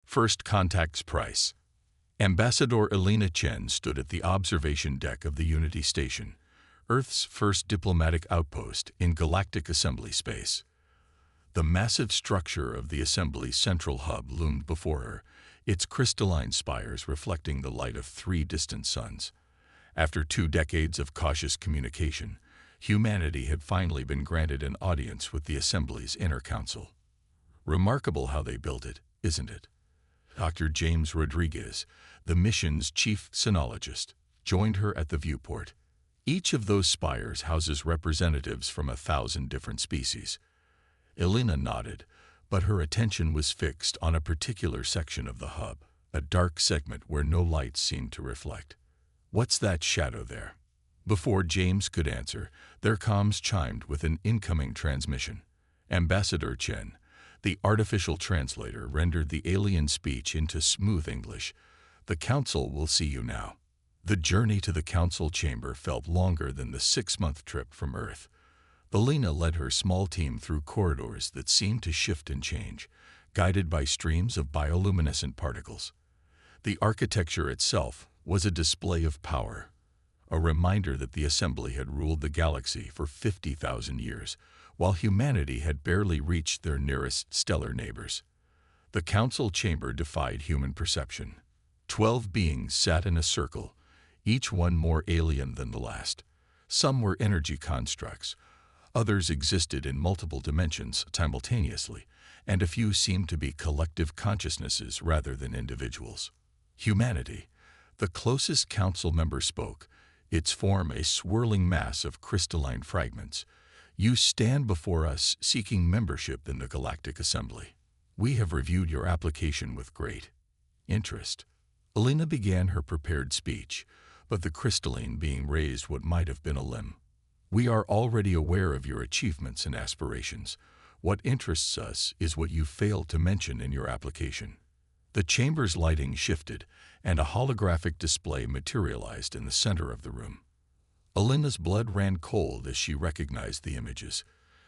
First Contact's Price. Ambassador Elena Chen stood at the observation deck of the Unity Station, Earth's first diplomatic outpost in galactic assembly space. The massive structure of the assembly's central hub loomed before her, its crystalline spires reflecting the light of 3 distant suns. After 2 decades of cautious communication, humanity had finally been granted an audience with the assembly's inner council. Remarkable how they built it, isn't it? Dr. James Rodriguez, the mission's chief sinologist, joined her at the viewport. Each of those spires houses representatives from 1,000 different species. Elena nodded, but her attention was fixed on a particular section of the hub, a dark segment where no light seemed to reflect. "What's that shadow there?" Before James could answer, their comms chimed with an incoming transmission. Ambassador Chen, the artificial translator, rendered the alien speech into smooth English. "The Council will see you now." The journey to the Council chamber felt longer than the 6-month trip from Earth. Elena led her small team through corridors that seemed to shift and change, guided by streams of bioluminescent particles. The architecture itself was a display of power, a reminder that the Assembly had ruled the galaxy for 50,000 years, while humanity had barely reached their nearest stellar neighbors. The Council chamber defied human perception. 12 beings sat in a circle, each one more alien than the last. Some were energy constructs, others existed in multiple dimensions simultaneously, and a few seemed to be collective consciousnesses rather than individuals. Humanity, the closest council member spoke, its form a swirling mass of crystalline fragments. "You stand before us seeking membership in the Galactic Assembly. We have reviewed your application with great interest." Elena began her prepared speech, but the crystalline being raised what might have been a limb. "We are already aware of your achievements and aspirations. What interests us is what you failed to mention in your application." The chamber's lighting shifted, and a holographic display materialized in the center of the room. Elena's blood ran cold as she recognized the images,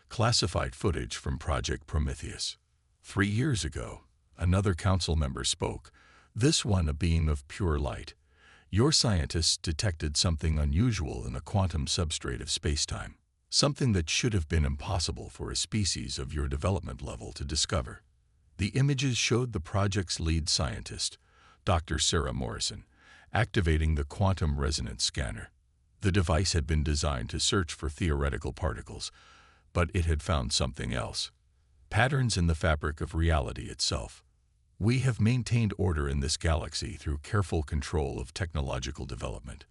classified footage from Project Prometheus. 3 years ago, another council member spoke, this one a being of pure light. "Your scientists detected something unusual in the quantum substrate of spacetime, something that should have been impossible for a species of your development level to discover." The images showed the project's lead scientist, Dr. Sarah Morrison, activating the quantum resonance scanner. The device had been designed to search for theoretical particles, but it had found something else: patterns in the fabric of reality itself. "We have maintained order in this galaxy through careful control of technological development,"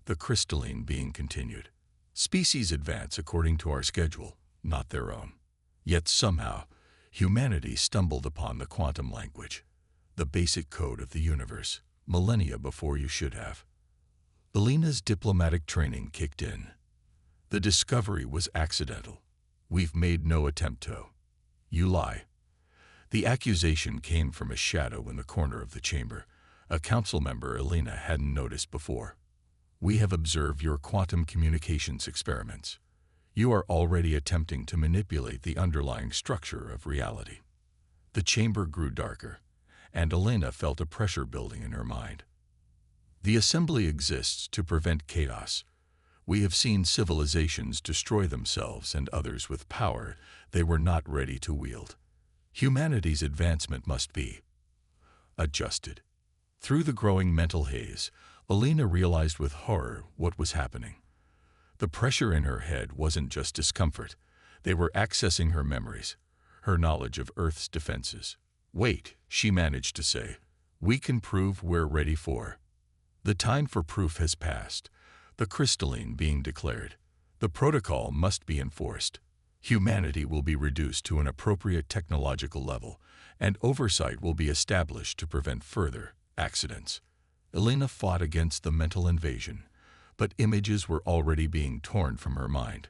the crystalline being continued. "Species advance according to our schedule, not their own. Yet somehow, humanity stumbled upon the quantum language, the basic code of the universe, millennia before you should have." Elena's diplomatic training kicked in. "The discovery was accidental. We've made no attempt to." "You lie." The accusation came from a shadow in the corner of the chamber, a council member Elena hadn't noticed before. "We have observed your quantum communications experiments. You are already attempting to manipulate the underlying structure of reality." The chamber grew darker, and Elena felt a pressure building in her mind. "The Assembly exists to prevent chaos. We have seen civilizations destroy themselves and others with power they were not ready to wield. Humanity's advancement must be adjusted." Through the growing mental haze, Elena realized with horror what was happening. The pressure in her head wasn't just discomfort. They were accessing her memories, her knowledge of Earth's defenses. "Wait," she managed to say. "We can prove we're ready for." "The time for proof has passed," the crystalline being declared. "The protocol must be enforced. Humanity will be reduced to an appropriate technological level, and oversight will be established to prevent further accidents." Elena fought against the mental invasion, but images were already being torn from her mind.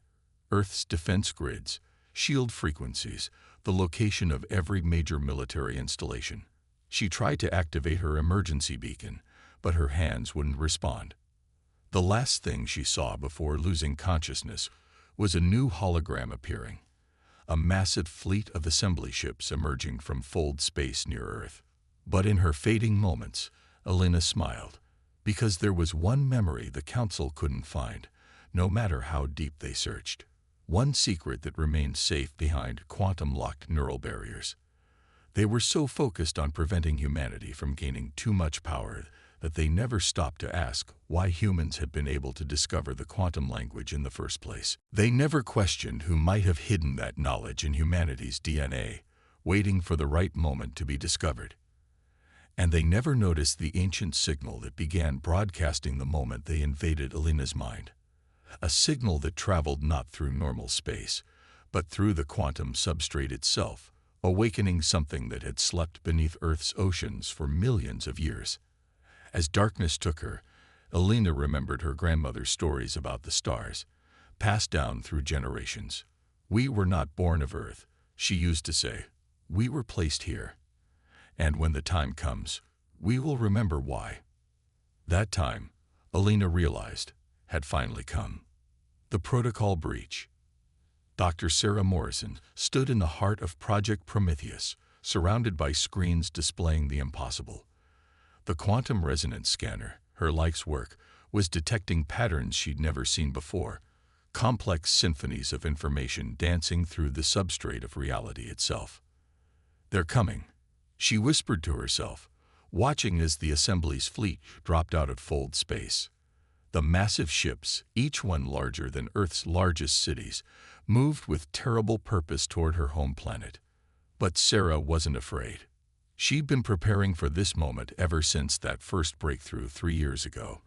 Earth's defense grids, shield frequencies, the location of every major military installation. She tried to activate her emergency beacon, but her hands wouldn't respond. The last thing she saw before losing consciousness was a new hologram appearing, a massive fleet of assembly ships emerging from fold space near Earth. But in her fading moments, Elena smiled, because there was one memory the Council couldn't find, no matter how deep they searched. One secret that remained safe behind quantum-locked neural barriers. They were so focused on preventing humanity from gaining too much power that they never stopped to ask why humans had been able to discover the quantum language in the first place. They never questioned who might have hidden that knowledge in humanity's DNA, waiting for the right moment to be discovered. And they never noticed the ancient signal that began broadcasting the moment they invaded Elena's mind. A signal that traveled not through normal space, but through the quantum substrate itself, awakening something that had slept beneath Earth's oceans for millions of years. As darkness took her, Elena remembered her grandmother's stories about the stars, passed down through generations. "We were not born of Earth," she used to say. "We were placed here. And when the time comes, we will remember why." That time, Elena realized, had finally come. The protocol breach. Dr. Sarah Morrison stood in the heart of Project Prometheus, surrounded by screens displaying the impossible. The quantum resonance scanner, her life's work, was detecting patterns she'd never seen before, complex symphonies of information dancing through the substrate of reality itself. "They're coming," she whispered to herself, watching as the assembly's fleet dropped out of fold space. The massive ships, each one larger than Earth's largest cities, moved with terrible purpose toward her home planet. But Sarah wasn't afraid. She'd been preparing for this moment ever since that first breakthrough 3 years ago,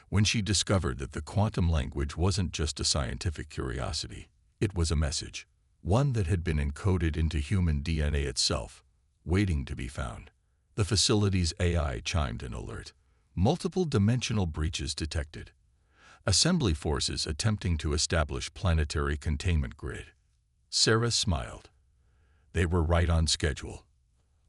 when she discovered that the quantum language wasn't just a scientific curiosity. It was a message, one that had been encoded into human DNA itself, waiting to be found. The facility's AI chimed an alert. Multiple dimensional breaches detected. Assembly forces attempting to establish planetary containment grid. Sarah smiled. They were right on schedule.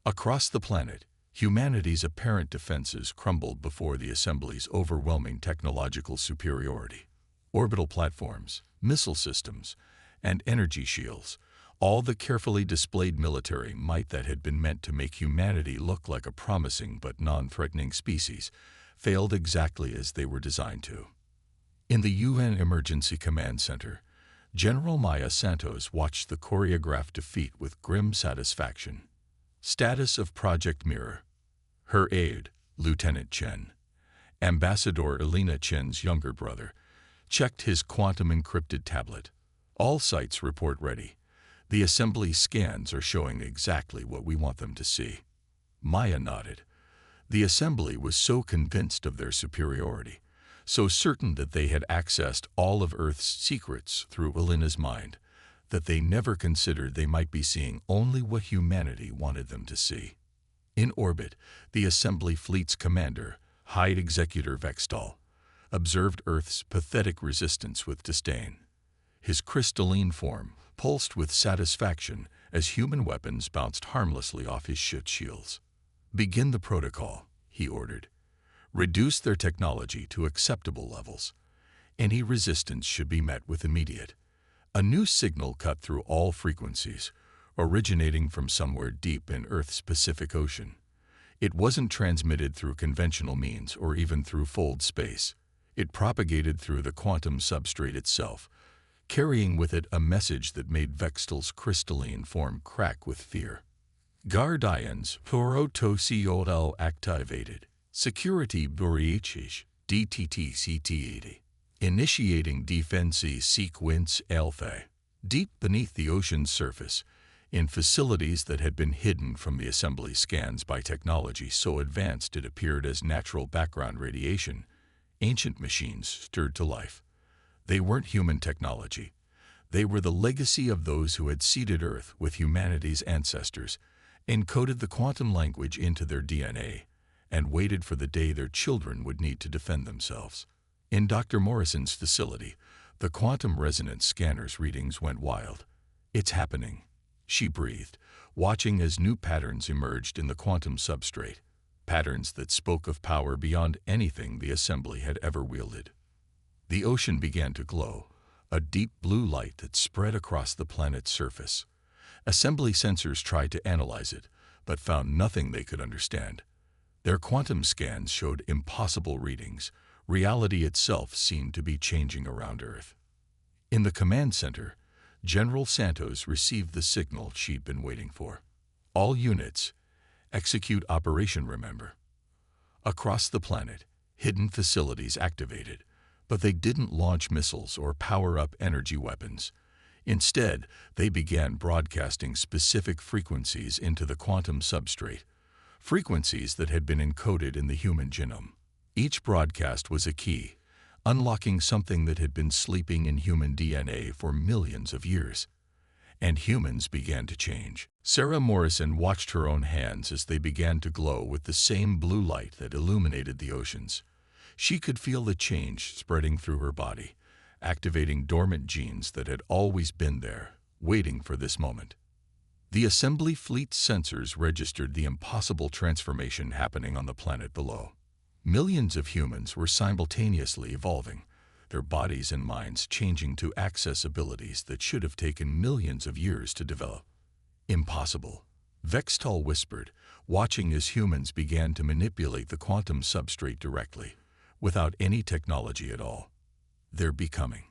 Across the planet, humanity's apparent defenses crumbled before the assembly's overwhelming technological superiority. Orbital platforms, missile systems, and energy shields, all the carefully displayed military might that had been meant to make humanity look like a promising but non-threatening species, failed exactly as they were designed to. In the UN Emergency Command Center, General Maya Santos watched the choreographed defeat with grim satisfaction. Status of Project Mirror. Her aide, Lieutenant Chen, Ambassador Elena Chen's younger brother, checked his quantum-encrypted tablet. "All sites report ready. The assembly scans are showing exactly what we want them to see." Maya nodded. The assembly was so convinced of their superiority, so certain that they had accessed all of Earth's secrets through Elena's mind, that they never considered they might be seeing only what humanity wanted them to see. In orbit, the assembly fleet's commander, High Executor Vextal, observed Earth's pathetic resistance with disdain. His crystalline form pulsed with satisfaction as human weapons bounced harmlessly off his ship's shields. "Begin the protocol," he ordered. "Reduce their technology to acceptable levels. Any resistance should be met with immediate." A new signal cut through all frequencies, originating from somewhere deep in Earth's Pacific Ocean. It wasn't transmitted through conventional means or even through fold space. It propagated through the quantum substrate itself, carrying with it a message that made Vextal's crystalline form crack with fear. "Guardians protocol activated. Security breaches DTTCT80. Initiating defense sequence alpha." Deep beneath the ocean's surface, in facilities that had been hidden from the assembly scans by technology so advanced it appeared as natural background radiation, ancient machines stirred to life. They weren't human technology. They were the legacy of those who had seeded Earth with humanity's ancestors, encoded the quantum language into their DNA, and waited for the day their children would need to defend themselves. In Dr. Morrison's facility, the quantum resonance scanner's readings went wild. "It's happening," she breathed, watching as new patterns emerged in the quantum substrate, patterns that spoke of power beyond anything the assembly had ever wielded. The ocean began to glow, a deep blue light that spread across the planet's surface. Assembly sensors tried to analyze it, but found nothing they could understand. Their quantum scans showed impossible readings. Reality itself seemed to be changing around Earth. In the command center, General Santos received the signal she'd been waiting for. All units, execute Operation Remember. Across the planet, hidden facilities activated, but they didn't launch missiles or power up energy weapons. Instead, they began broadcasting specific frequencies into the quantum substrate, frequencies that had been encoded in the human genome. Each broadcast was a key, unlocking something that had been sleeping in human DNA for millions of years. And humans began to change. Sarah Morrison watched her own hands as they began to glow with the same blue light that illuminated the oceans. She could feel the change spreading through her body, activating dormant genes that had always been there, waiting for this moment. The assembly fleet sensors registered the impossible transformation happening on the planet below. Millions of humans were simultaneously evolving, their bodies and minds changing to access abilities that should have taken millions of years to develop. Impossible, Vextal whispered, watching as humans began to manipulate the quantum substrate directly, without any technology at all. They're becoming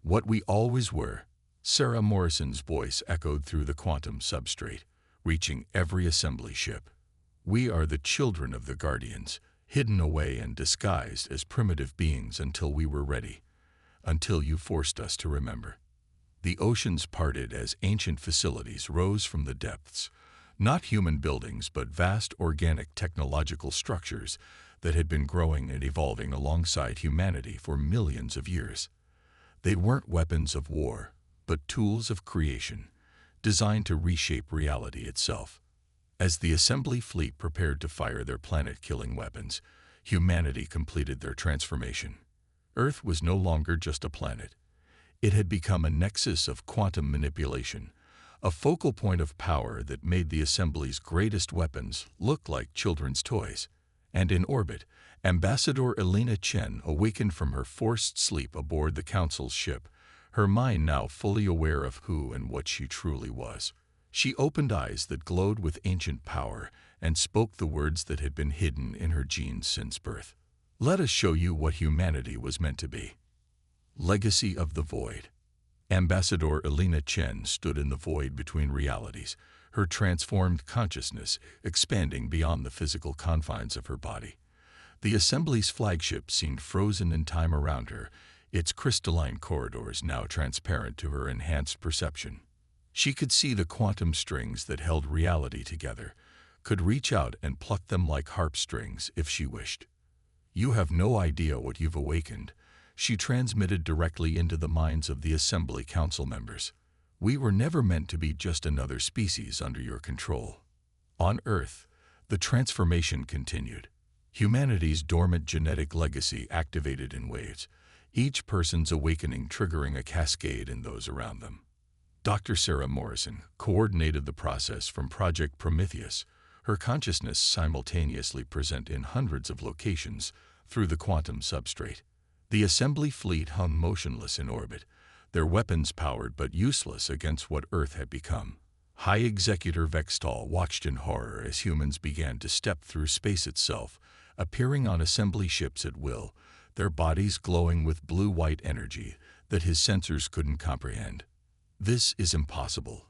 what we always were. Sarah Morrison's voice echoed through the quantum substrate, reaching every assembly ship. We are the children of the Guardians, hidden away and disguised as primitive beings until we were ready, until you forced us to remember. The oceans parted as ancient facilities rose from the depths, not human buildings but vast organic technological structures that had been growing and evolving alongside humanity for millions of years. They weren't weapons of war, but tools of creation, designed to reshape reality itself. As the assembly fleet prepared to fire their planet-killing weapons, humanity completed their transformation. Earth was no longer just a planet. It had become a nexus of quantum manipulation, a focal point of power that made the assembly's greatest weapons look like children's toys. And in orbit, Ambassador Elena Chen awakened from her forced sleep aboard the Council's ship, her mind now fully aware of who and what she truly was. She opened eyes that glowed with ancient power and spoke the words that had been hidden in her genes since birth. Let us show you what humanity was meant to be. Legacy of the Void. Ambassador Elena Chen stood in the void between realities, her transformed consciousness expanding beyond the physical confines of her body. The assembly's flagship seemed frozen in time around her, its crystalline corridors now transparent to her enhanced perception. She could see the quantum strings that held reality together, could reach out and pluck them like harp strings if she wished. You have no idea what you've awakened, she transmitted directly into the minds of the Assembly Council members. We were never meant to be just another species under your control. On Earth, the transformation continued. Humanity's dormant genetic legacy activated in waves, each person's awakening triggering a cascade in those around them. Dr. Sarah Morrison coordinated the process from Project Prometheus, her consciousness simultaneously present in hundreds of locations through the quantum substrate. The assembly fleet hung motionless in orbit, their weapons powered but useless against what Earth had become. High Executor Vextal watched in horror as humans began to step through space itself, appearing on assembly ships at will, their bodies glowing with blue-white energy that his sensors couldn't comprehend. This is impossible.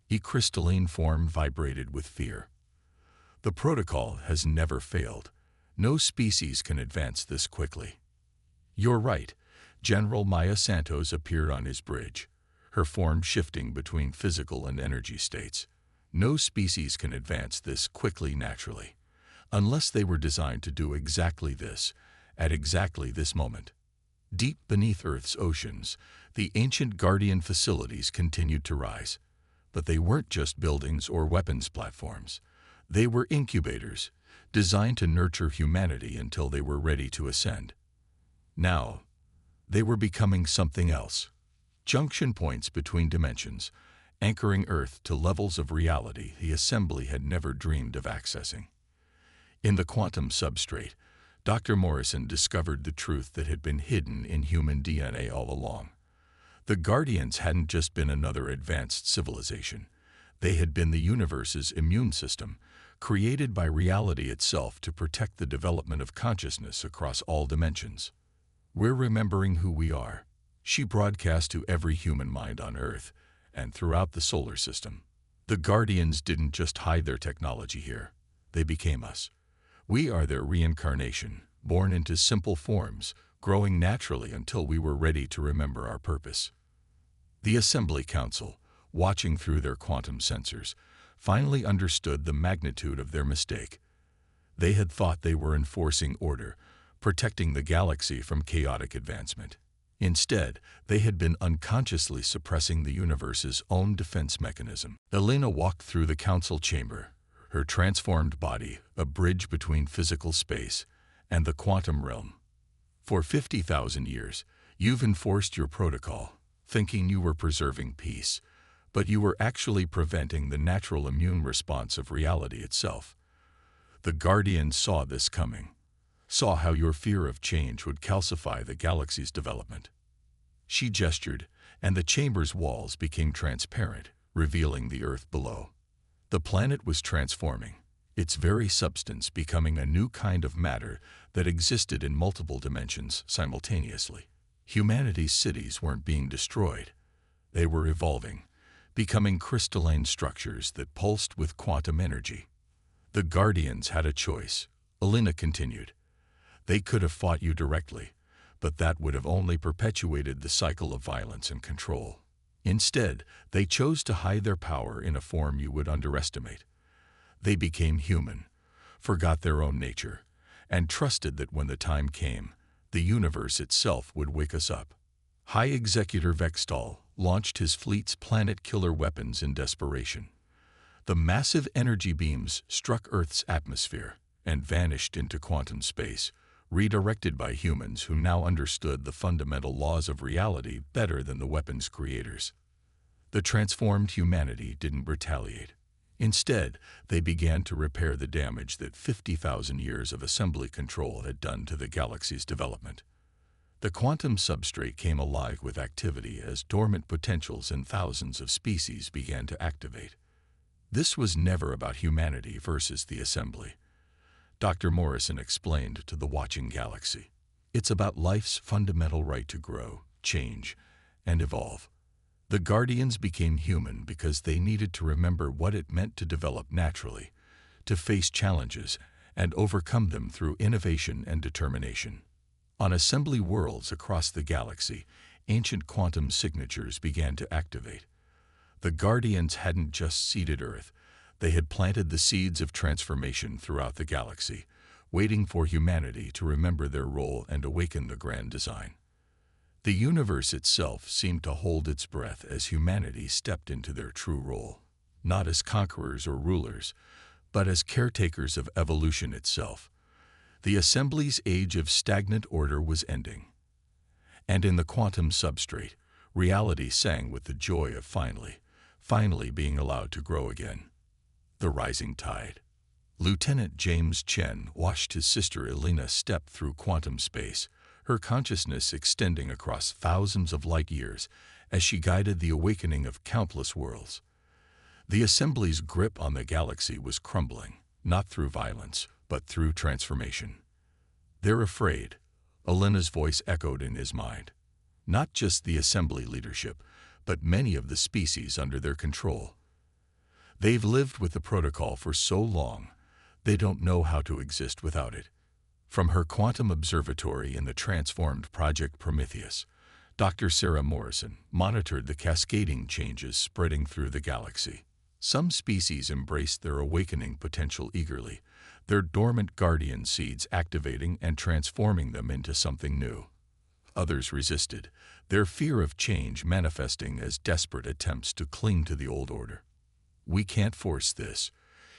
His crystalline form vibrated with fear. The protocol has never failed. No species can advance this quickly. You're right. General Maya Santos appeared on his bridge, her form shifting between physical and energy states. No species can advance this quickly naturally, unless they were designed to do exactly this, at exactly this moment. Deep beneath Earth's oceans, the ancient Guardian facilities continued to rise. But they weren't just buildings or weapons platforms. They were incubators, designed to nurture humanity until they were ready to ascend. Now, they were becoming something else. Junction points between dimensions, anchoring Earth to levels of reality the Assembly had never dreamed of accessing. In the quantum substrate, Dr. Morrison discovered the truth that had been hidden in human DNA all along. The Guardians hadn't just been another advanced civilization. They had been the universe's immune system, created by reality itself to protect the development of consciousness across all dimensions. "We're remembering who we are," she broadcast to every human mind on Earth and throughout the solar system. The Guardians didn't just hide their technology here. They became us. We are their reincarnation, born into simple forms, growing naturally until we were ready to remember our purpose. The Assembly Council, watching through their quantum sensors, finally understood the magnitude of their mistake. They had thought they were enforcing order, protecting the galaxy from chaotic advancement. Instead, they had been unconsciously suppressing the universe's own defense mechanism. Elena walked through the council chamber, her transformed body a bridge between physical space and the quantum realm. "For 50,000 years, you've enforced your protocol, thinking you were preserving peace, but you were actually preventing the natural immune response of reality itself. The Guardians saw this coming, saw how your fear of change would calcify the galaxy's development." She gestured, and the chamber's walls became transparent, revealing the Earth below. The planet was transforming, its very substance becoming a new kind of matter that existed in multiple dimensions simultaneously. Humanity's cities weren't being destroyed. They were evolving, becoming crystalline structures that pulsed with quantum energy. "The Guardians had a choice," Elena continued. "They could have fought you directly, but that would have only perpetuated the cycle of violence and control. Instead, they chose to hide their power in a form you would underestimate. They became human, forgot their own nature, and trusted that when the time came, the universe itself would wake us up." High Executor Vextal launched his fleet's planet-killer weapons in desperation. The massive energy beams struck Earth's atmosphere and vanished into quantum space, redirected by humans who now understood the fundamental laws of reality better than the weapons' creators. The transformed humanity didn't retaliate. Instead, they began to repair the damage that 50,000 years of assembly control had done to the galaxy's development. The quantum substrate came alive with activity as dormant potentials in thousands of species began to activate. This was never about humanity versus the assembly, Dr. Morrison explained to the watching galaxy. It's about life's fundamental right to grow, change, and evolve. The Guardians became human because they needed to remember what it meant to develop naturally, to face challenges, and overcome them through innovation and determination. On assembly worlds across the galaxy, ancient quantum signatures began to activate. The Guardians hadn't just seeded Earth, they had planted the seeds of transformation throughout the galaxy, waiting for humanity to remember their role and awaken the grand design. The universe itself seemed to hold its breath as humanity stepped into their true role, not as conquerors or rulers, but as caretakers of evolution itself. The assembly's age of stagnant order was ending. And in the quantum substrate, reality sang with the joy of finally being allowed to grow again. The rising tide. Lieutenant James Chen watched his sister Elena step through quantum space, her consciousness extending across thousands of light years as she guided the awakening of countless worlds. The assembly's grip on the galaxy was crumbling, not through violence, but through transformation. "They're afraid," Elena's voice echoed in his mind. "Not just the assembly leadership, but many of the species under their control. They've lived with the protocol for so long, they don't know how to exist without it." From her quantum observatory in the transformed Project Prometheus, Dr. Sarah Morrison monitored the cascading changes spreading through the galaxy. Some species embraced their awakening potential eagerly, their dormant guardian seeds activating and transforming them into something new. Others resisted, their fear of change manifesting as desperate attempts to cling to the old order. "We can't force this,"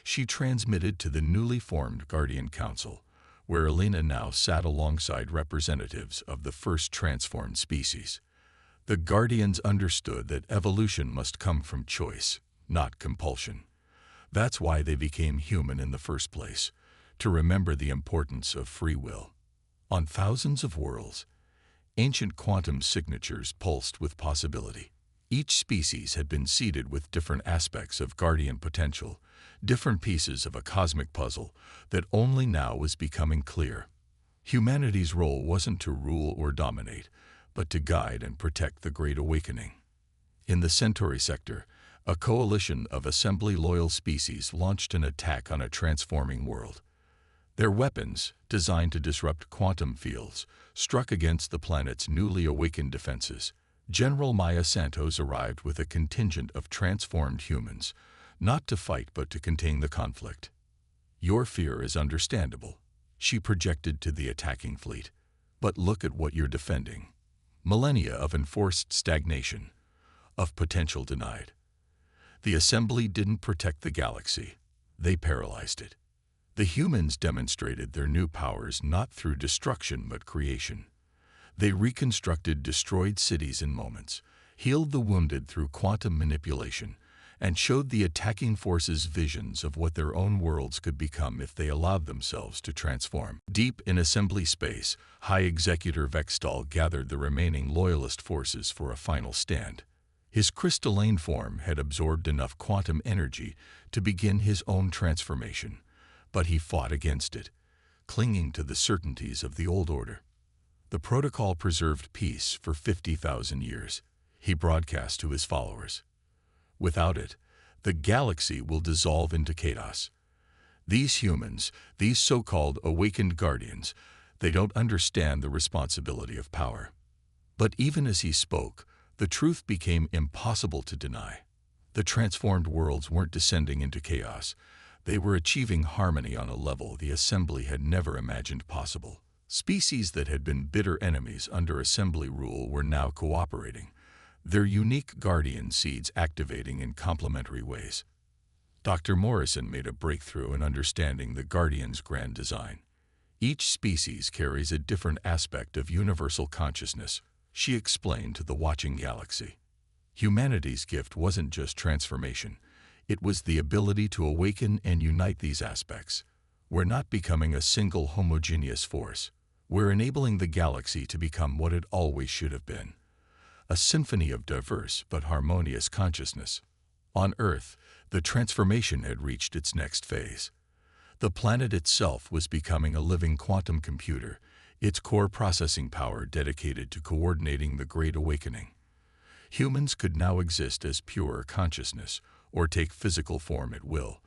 she transmitted to the newly formed Guardian Council, where Elena now sat alongside representatives of the first transformed species. The Guardians understood that evolution must come from choice, not compulsion. That's why they became human in the first place, to remember the importance of free will. On thousands of worlds, ancient quantum signatures pulsed with possibility. Each species had been seeded with different aspects of guardian potential, different pieces of a cosmic puzzle that only now was becoming clear. Humanity's role wasn't to rule or dominate, but to guide and protect the Great Awakening. In the Centauri sector, a coalition of assembly-loyal species launched an attack on a transforming world. Their weapons, designed to disrupt quantum fields, struck against the planet's newly awakened defenses. General Maya Santos arrived with a contingent of transformed humans, not to fight but to contain the conflict. "Your fear is understandable," she projected to the attacking fleet. "But look at what you're defending. Millennia of enforced stagnation, of potential denied." The assembly didn't protect the galaxy. They paralyzed it. The humans demonstrated their new powers not through destruction but creation. They reconstructed destroyed cities in moments, healed the wounded through quantum manipulation, and showed the attacking forces visions of what their own worlds could become if they allowed themselves to transform. Deep in assembly space, High Executor Vextal gathered the remaining loyalist forces for a final stand. His crystalline form had absorbed enough quantum energy to begin his own transformation, but he fought against it, clinging to the certainties of the old order. The protocol preserved peace for 50,000 years, he broadcast to his followers. Without it, the galaxy will dissolve into chaos. These humans, these so-called awakened guardians, they don't understand the responsibility of power. But even as he spoke, the truth became impossible to deny. The transformed worlds weren't descending into chaos. They were achieving harmony on a level the assembly had never imagined possible. Species that had been bitter enemies under assembly rule were now cooperating, their unique guardian seeds activating in complementary ways. Dr. Morrison made a breakthrough in understanding the Guardian's grand design. Each species carries a different aspect of universal consciousness, she explained to the watching galaxy. Humanity's gift wasn't just transformation. It was the ability to awaken and unite these aspects. We're not becoming a single homogeneous force. We're enabling the galaxy to become what it always should have been. A symphony of diverse but harmonious consciousness. On Earth, the transformation had reached its next phase. The planet itself was becoming a living quantum computer, its core processing power dedicated to coordinating the Great Awakening. Humans could now exist as pure consciousness, or take physical form at will,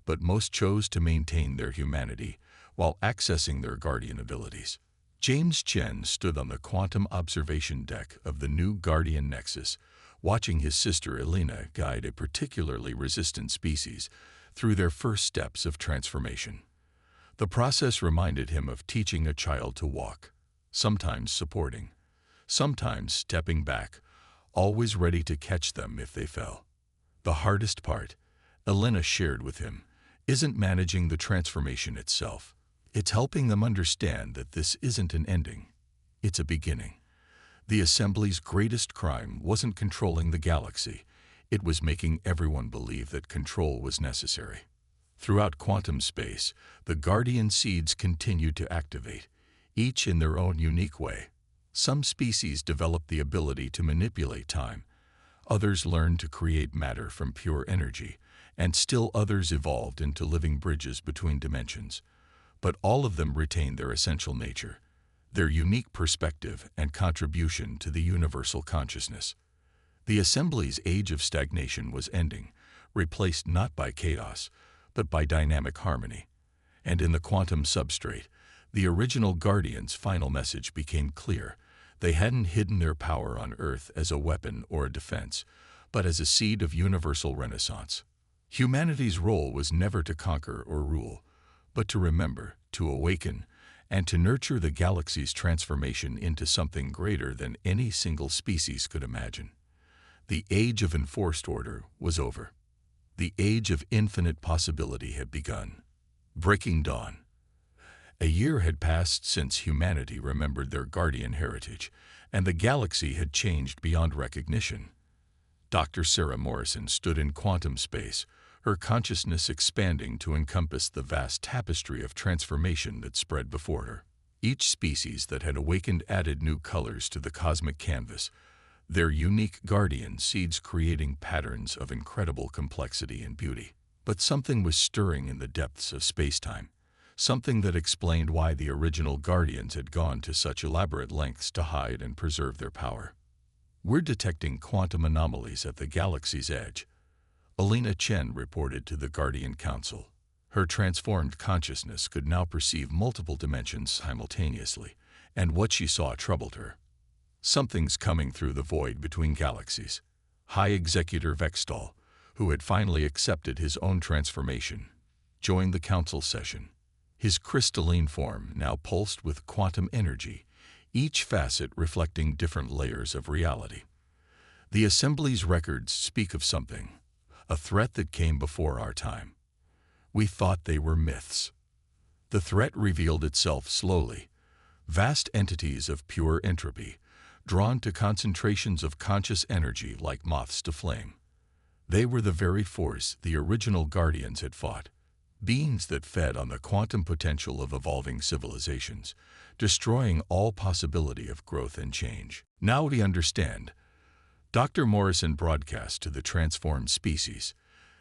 but most chose to maintain their humanity while accessing their guardian abilities. James Chen stood on the quantum observation deck of the new Guardian Nexus, watching his sister Elena guide a particularly resistant species through their first steps of transformation. The process reminded him of teaching a child to walk, sometimes supporting, sometimes stepping back, always ready to catch them if they fell. The hardest part, Elena shared with him, isn't managing the transformation itself. It's helping them understand that this isn't an ending. It's a beginning. The Assembly's greatest crime wasn't controlling the galaxy. It was making everyone believe that control was necessary. Throughout quantum space, the Guardian seeds continued to activate, each in their own unique way. Some species developed the ability to manipulate time. Others learned to create matter from pure energy, and still others evolved into living bridges between dimensions. But all of them retained their essential nature, their unique perspective and contribution to the universal consciousness. The Assembly's age of stagnation was ending, replaced not by chaos, but by dynamic harmony. And in the quantum substrate, the original Guardians' final message became clear. They hadn't hidden their power on Earth as a weapon or a defense, but as a seed of universal renaissance. Humanity's role was never to conquer or rule, but to remember, to awaken, and to nurture the galaxy's transformation into something greater than any single species could imagine. The age of enforced order was over. The age of infinite possibility had begun. Breaking dawn. A year had passed since humanity remembered their guardian heritage, and the galaxy had changed beyond recognition. Dr. Sarah Morrison stood in quantum space, her consciousness expanding to encompass the vast tapestry of transformation that spread before her. Each species that had awakened added new colors to the cosmic canvas, their unique guardian seeds creating patterns of incredible complexity and beauty. But something was stirring in the depths of space-time, something that explained why the original guardians had gone to such elaborate lengths to hide and preserve their power. "We're detecting quantum anomalies at the galaxy's edge," Alina Chen reported to the Guardian Council. Her transformed consciousness could now perceive multiple dimensions simultaneously, and what she saw troubled her. "Something's coming through the void between galaxies." High Executor Vextal, who had finally accepted his own transformation, joined the council session. His crystalline form now pulsed with quantum energy, each facet reflecting different layers of reality. "The Assembly's records speak of something, a threat that came before our time. We thought they were myths." The threat revealed itself slowly. Vast entities of pure entropy, drawn to concentrations of conscious energy like moths to flame. They were the very force the original Guardians had fought. Beings that fed on the quantum potential of evolving civilizations, destroying all possibility of growth and change. "Now we understand," Dr. Morrison broadcast to the transformed species.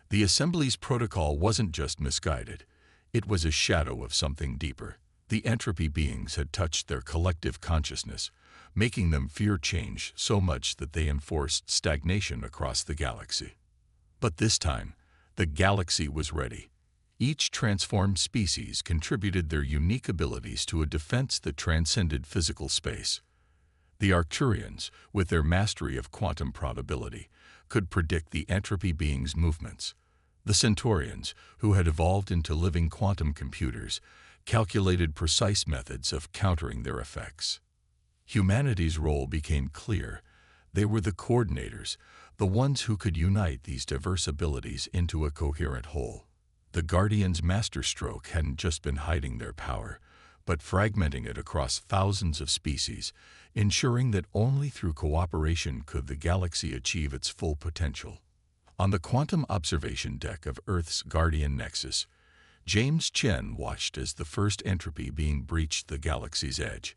"The Assembly's protocol wasn't just misguided. It was a shadow of something deeper. The entropy beings had touched their collective consciousness, making them fear change so much that they enforced stagnation across the galaxy. But this time, the galaxy was ready. Each transformed species contributed their unique abilities to a defense that transcended physical space. The Arcturians, with their mastery of quantum probability, could predict the entropy beings' movements. The Centaurians, who had evolved into living quantum computers, calculated precise methods of countering their effects. Humanity's role became clear. They were the coordinators, the ones who could unite these diverse abilities into a coherent whole. The Guardians' masterstroke hadn't just been hiding their power, but fragmenting it across thousands of species, ensuring that only through cooperation could the galaxy achieve its full potential. On the quantum observation deck of Earth's Guardian Nexus, James Chen watched as the first entropy being breached the galaxy's edge.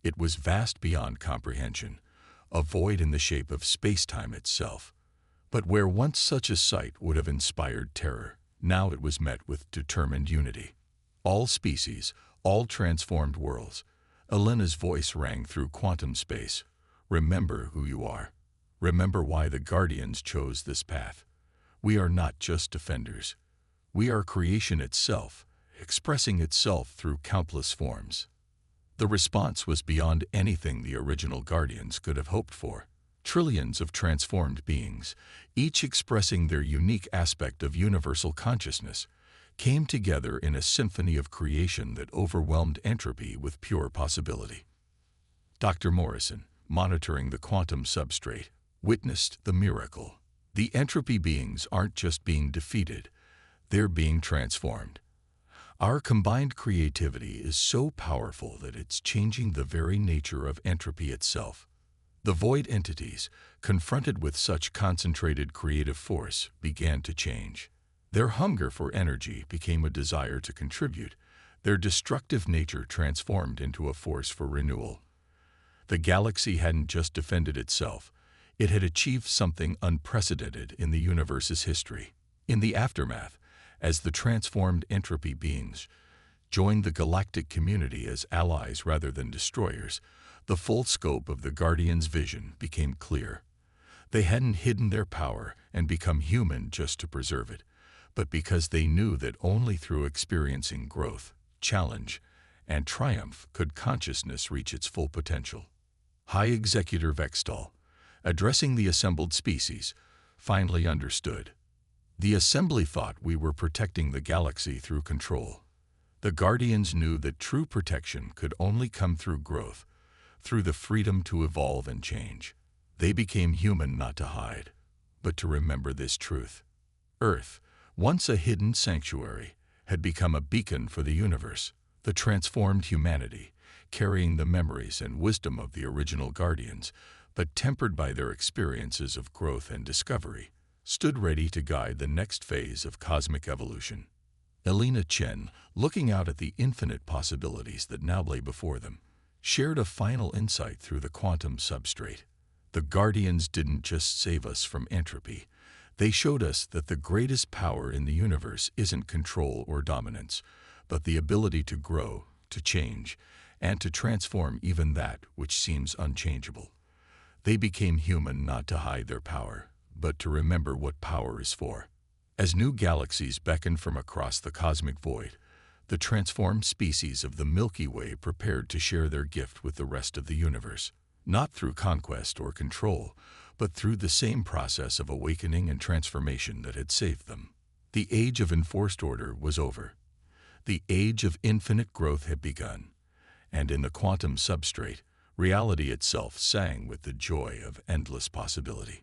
It was vast beyond comprehension, a void in the shape of space-time itself. But where once such a sight would have inspired terror, now it was met with determined unity. All species, all transformed worlds. Alina's voice rang through quantum space. "Remember who you are. Remember why the Guardians chose this path. We are not just defenders. We are creation itself, expressing itself through countless forms." The response was beyond anything the original Guardians could have hoped for. Trillions of transformed beings, each expressing their unique aspect of universal consciousness, came together in a symphony of creation that overwhelmed entropy with pure possibility. Dr. Morrison, monitoring the quantum substrate, witnessed the miracle. The entropy beings aren't just being defeated, they're being transformed. Our combined creativity is so powerful that it's changing the very nature of entropy itself. The void entities, confronted with such concentrated creative force, began to change. Their hunger for energy became a desire to contribute, their destructive nature transformed into a force for renewal. The galaxy hadn't just defended itself, it had achieved something unprecedented in the universe's history. In the aftermath, as the transformed entropy beings joined the galactic community as allies rather than destroyers, the full scope of the Guardians' vision became clear. They hadn't hidden their power and become human just to preserve it, but because they knew that only through experiencing growth, challenge, and triumph could consciousness reach its full potential. High Executor Vextal, addressing the assembled species, finally understood. The Assembly thought we were protecting the galaxy through control. The Guardians knew that true protection could only come through growth, through the freedom to evolve and change. They became human not to hide, but to remember this truth. Earth, once a hidden sanctuary, had become a beacon for the universe. The transformed humanity, carrying the memories and wisdom of the original Guardians, but tempered by their experiences of growth and discovery, stood ready to guide the next phase of cosmic evolution. Alina Chen, looking out at the infinite possibilities that now lay before them, shared a final insight through the quantum substrate. The Guardians didn't just save us from entropy. They showed us that the greatest power in the universe isn't control or dominance, but the ability to grow, to change, and to transform even that which seems unchangeable. They became human not to hide their power, but to remember what power is for. As new galaxies beckoned from across the cosmic void, the transformed species of the Milky Way prepared to share their gift with the rest of the universe, not through conquest or control, but through the same process of awakening and transformation that had saved them. The age of enforced order was over. The age of infinite growth had begun, and in the quantum substrate, reality itself sang with the joy of endless possibility.